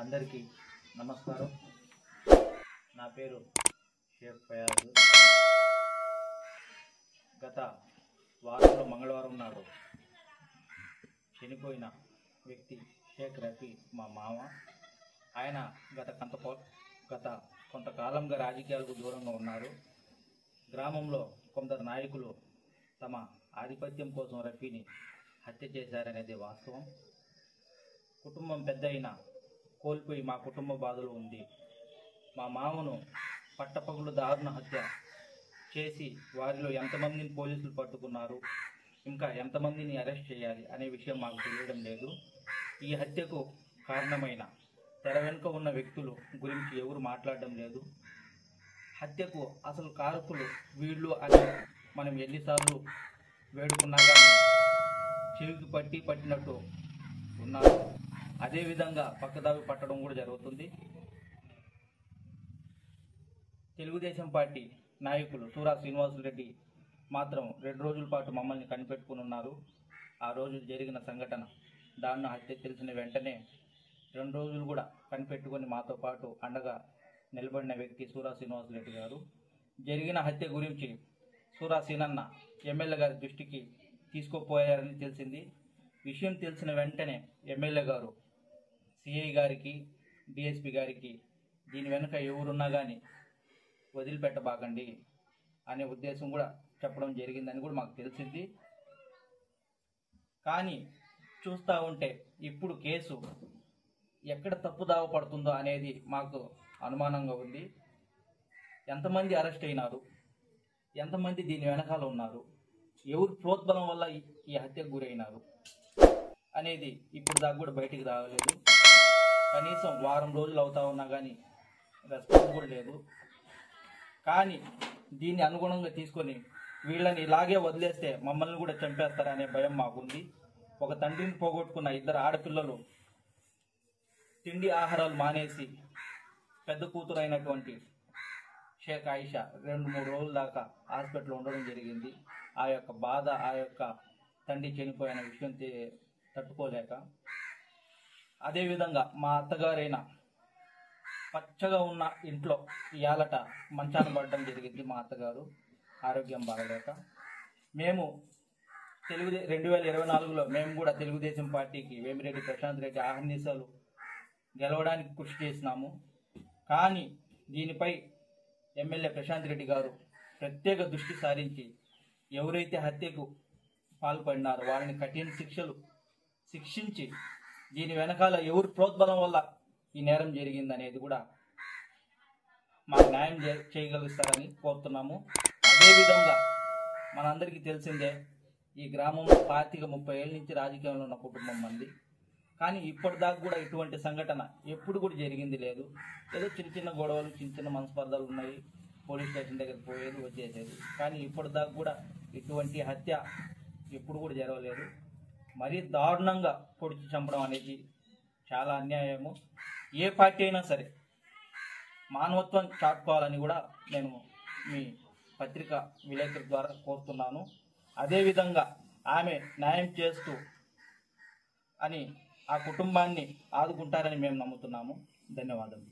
అందరికీ నమస్కారం. నా పేరు షేక్ ఫయాజ్. గత వారంలో మంగళవారం నాడు చనిపోయిన వ్యక్తి షేక్ రఫీ మా మామ. ఆయన గత కొంతకాలంగా రాజకీయాలకు దూరంగా ఉన్నారు. గ్రామంలో కొందరు నాయకులు తమ ఆధిపత్యం కోసం రఫీని హత్య చేశారనేది వాస్తవం. కుటుంబం పెద్ద అయినా కోల్పోయి మా కుటుంబ బాధలు ఉంది. మా మామను పట్టపగులు దారుణ హత్య చేసి వారిలో ఎంతమందిని పోలీసులు పట్టుకున్నారు, ఇంకా ఎంతమందిని అరెస్ట్ చేయాలి అనే విషయం మాకు తెలియడం లేదు. ఈ హత్యకు కారణమైన తెర వెనుక ఉన్న వ్యక్తులు గురించి ఎవరు మాట్లాడడం లేదు. హత్యకు అసలు కారకులు వీళ్ళు అని మనం ఎన్నిసార్లు వేడుకున్నా కానీ చెవికి పట్టినట్టు ఉన్నారు. అదేవిధంగా పక్కదావి పట్టడం కూడా జరుగుతుంది. తెలుగుదేశం పార్టీ నాయకులు సూరా శ్రీనివాసులరెడ్డి మాత్రం 2 రోజుల పాటు మమ్మల్ని కనిపెట్టుకుని ఉన్నారు. ఆ రోజు జరిగిన సంఘటన దారుణ హత్య తెలిసిన వెంటనే 2 రోజులు కూడా కనిపెట్టుకొని మాతో పాటు అండగా నిలబడిన వ్యక్తి సూరా శ్రీనివాసులరెడ్డి గారు. జరిగిన హత్య గురించి సూరా సీనన్న ఎమ్మెల్యే గారి దృష్టికి తీసుకుపోయారని తెలిసింది. విషయం తెలిసిన వెంటనే ఎమ్మెల్యే గారు సిఐ గారికి, డిఎస్పి గారికి దీని వెనుక ఎవరున్నా కానీ వదిలిపెట్టబాకండి అనే ఉద్దేశం కూడా చెప్పడం జరిగిందని కూడా మాకు తెలిసింది. కానీ చూస్తూ ఉంటే ఇప్పుడు కేసు ఎక్కడ తప్పుదావ పడుతుందో అనేది మాకు అనుమానంగా ఉంది. ఎంతమంది అరెస్ట్ అయినారు, ఎంతమంది దీని వెనకాల ఉన్నారు, ఎవరు ప్రోద్బలం వల్ల ఈ హత్యకు గురైనారు అనేది ఇప్పుడు దాకా కూడా బయటికి రాలేదు. కనీసం వారం రోజులు అవుతా ఉన్నా కానీ రెస్పాన్స్ కూడా లేదు. కానీ దీన్ని అనుగుణంగా తీసుకొని వీళ్ళని ఇలాగే వదిలేస్తే మమ్మల్ని కూడా చంపేస్తారనే భయం మాకుంది. ఒక తండ్రిని పోగొట్టుకున్న 2 ఆడపిల్లలు తిండి ఆహారాలు మానేసి పెద్ద కూతురు అయినటువంటి షేక్ ఆయిషా 2-3 రోజుల దాకా హాస్పిటల్లో ఉండడం జరిగింది. ఆ యొక్క బాధ, ఆ యొక్క తండ్రి చనిపోయిన విషయం తట్టుకోలేక, అదేవిధంగా మా అత్తగారైన పచ్చగా ఉన్న ఇంట్లో ఇయాలట మంచాన పడడం జరిగింది. మా అత్తగారు ఆరోగ్యం బాగలేక మేము 2024లో మేము కూడా తెలుగుదేశం పార్టీకి వేమిరెడ్డి ప్రశాంత్ రెడ్డి ఆహ్నిసాలు గెలవడానికి కృషి చేసినాము. కానీ దీనిపై ఎమ్మెల్యే ప్రశాంత్ రెడ్డి గారు ప్రత్యేక దృష్టి సారించి ఎవరైతే హత్యకు పాల్పడినారో వారిని కఠిన శిక్షించి దీని వెనకాల ఎవరు ప్రోద్బలం వల్ల ఈ నేరం జరిగిందనేది కూడా మాకు న్యాయం చేయగలుగుతారని కోరుతున్నాము. అదేవిధంగా మనందరికీ తెలిసిందే, ఈ గ్రామంలో 25-30 ఏళ్ళ నుంచి రాజకీయంలో ఉన్న కుటుంబం మంది. కానీ ఇప్పటిదాకా కూడా ఇటువంటి సంఘటన ఎప్పుడు కూడా జరిగింది లేదు. ఏదో చిన్న గొడవలు, చిన్న మనస్పర్ధలు ఉన్నాయి, పోలీస్ స్టేషన్ దగ్గరికి పోయేది వచ్చేసేది. కానీ ఇప్పటిదాకా కూడా ఇటువంటి హత్య ఎప్పుడు కూడా జరగలేదు. మరీ దారుణంగా పొడిచి చంపడం అనేది చాలా అన్యాయము. ఏ పార్టీ అయినా సరే మానవత్వం చాటుకోవాలని కూడా నేను మీ పత్రిక విలేకరు ద్వారా కోరుతున్నాను. అదేవిధంగా ఆమె న్యాయం చేస్తూ అని ఆ కుటుంబాన్ని ఆదుకుంటారని మేము నమ్ముతున్నాము. ధన్యవాదాలు.